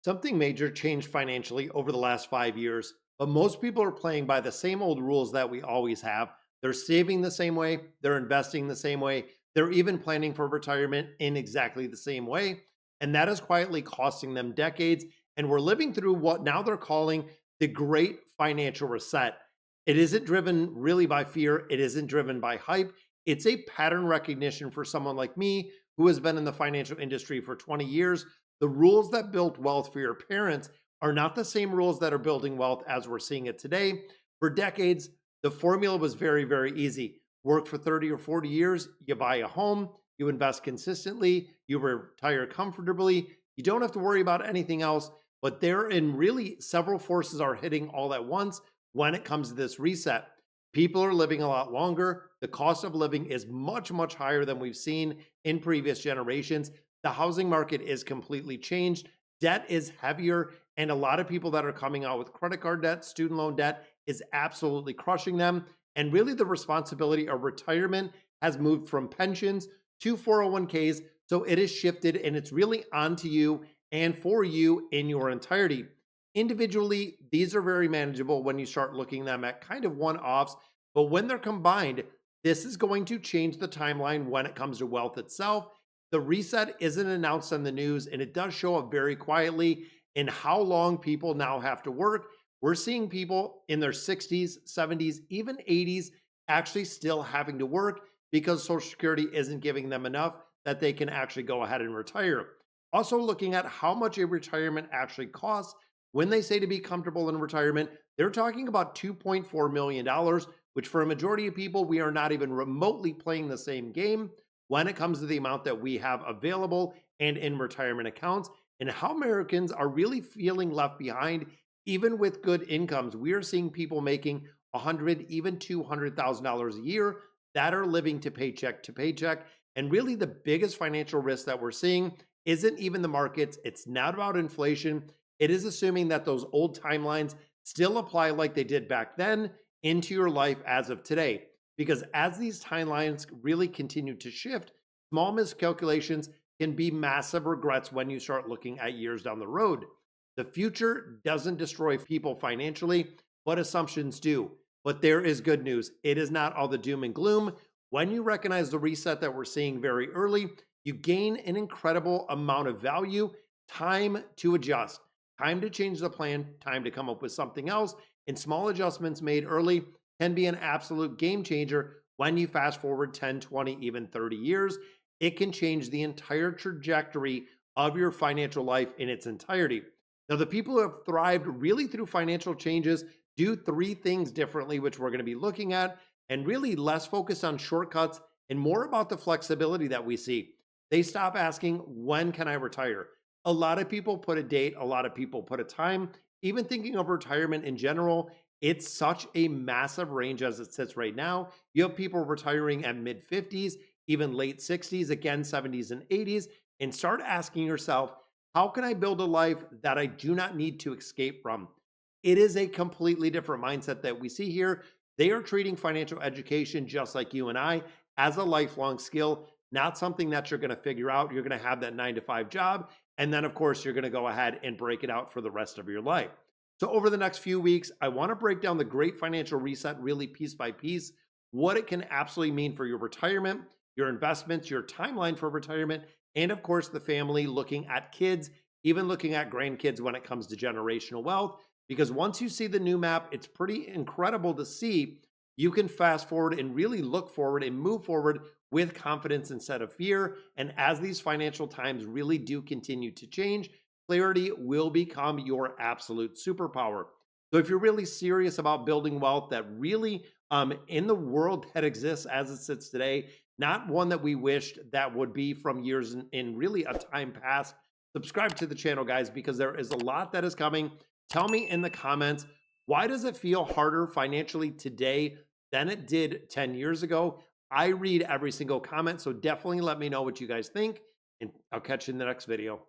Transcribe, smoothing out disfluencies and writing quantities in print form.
Something major changed financially over the last 5 years, but most people are playing by the same old rules that we always have. They're saving the same way, they're investing the same way, they're even planning for retirement in exactly the same way. And that is quietly costing them decades. And we're living through what now they're calling the great financial reset. It isn't driven really by fear, it isn't driven by hype. It's a pattern recognition for someone like me who has been in the financial industry for 20 years. The rules that built wealth for your parents are not the same rules that are building wealth as we're seeing it today. For decades, the formula was very, very easy. Work for 30 or 40 years, you buy a home, you invest consistently, you retire comfortably. You don't have to worry about anything else. But there, and really, several forces are hitting all at once when it comes to this reset. People are living a lot longer. The cost of living is much, much higher than we've seen in previous generations. The housing market is completely changed. Debt is heavier, and a lot of people that are coming out with credit card debt, student loan debt is absolutely crushing them. And really, the responsibility of retirement has moved from pensions to 401ks. So it is shifted and it's really onto you and for you in your entirety. Individually, these are very manageable when you start looking them at kind of one offs, but when they're combined, this is going to change the timeline when it comes to wealth itself. The reset isn't announced on the news, and it does show up very quietly in how long people now have to work. We're seeing people in their 60s, 70s, even 80s actually still having to work because Social Security isn't giving them enough that they can actually go ahead and retire. Also, looking at how much a retirement actually costs. When they say to be comfortable in retirement, they're talking about $2.4 million, which for a majority of people, we are not even remotely playing the same game when it comes to the amount that we have available and in retirement accounts, and how Americans are really feeling left behind. Even with good incomes, we are seeing people making 100, even $200,000 a year that are living to paycheck to paycheck. And really, the biggest financial risk that we're seeing isn't even the markets. It's not about inflation. It is assuming that those old timelines still apply like they did back then into your life as of today. Because as these timelines really continue to shift, small miscalculations can be massive regrets when you start looking at years down the road. The future doesn't destroy people financially, but assumptions do. But there is good news. It is not all the doom and gloom. When you recognize the reset that we're seeing very early, you gain an incredible amount of value, time to adjust, time to change the plan, time to come up with something else, and small adjustments made early can be an absolute game changer when you fast forward 10, 20, even 30 years. It can change the entire trajectory of your financial life in its entirety. Now, the people who have thrived really through financial changes do three things differently, which we're going to be looking at, and really less focused on shortcuts and more about the flexibility that we see. They stop asking, when can I retire? A lot of people put a date, a lot of people put a time. Even thinking of retirement in general, it's such a massive range as it sits right now. You have people retiring at mid 50s, even late 60s, again, 70s and 80s, and start asking yourself, how can I build a life that I do not need to escape from? It is a completely different mindset that we see here. They are treating financial education just like you and I as a lifelong skill, not something that you're going to figure out. You're going to have that 9 to 5 job. And then, of course, you're going to go ahead and break it out for the rest of your life. So, over the next few weeks, I want to break down the great financial reset really piece by piece, what it can absolutely mean for your retirement, your investments, your timeline for retirement, and of course, the family, looking at kids, even looking at grandkids when it comes to generational wealth. Because once you see the new map, it's pretty incredible to see. You can fast forward and really look forward and move forward with confidence instead of fear. And as these financial times really do continue to change, clarity will become your absolute superpower. So if you're really serious about building wealth that really in the world that exists as it sits today, not one that we wished that would be from years in really a time past, subscribe to the channel, guys, because there is a lot that is coming. Tell me in the comments, why does it feel harder financially today than it did 10 years ago? I read every single comment, so definitely let me know what you guys think, and I'll catch you in the next video.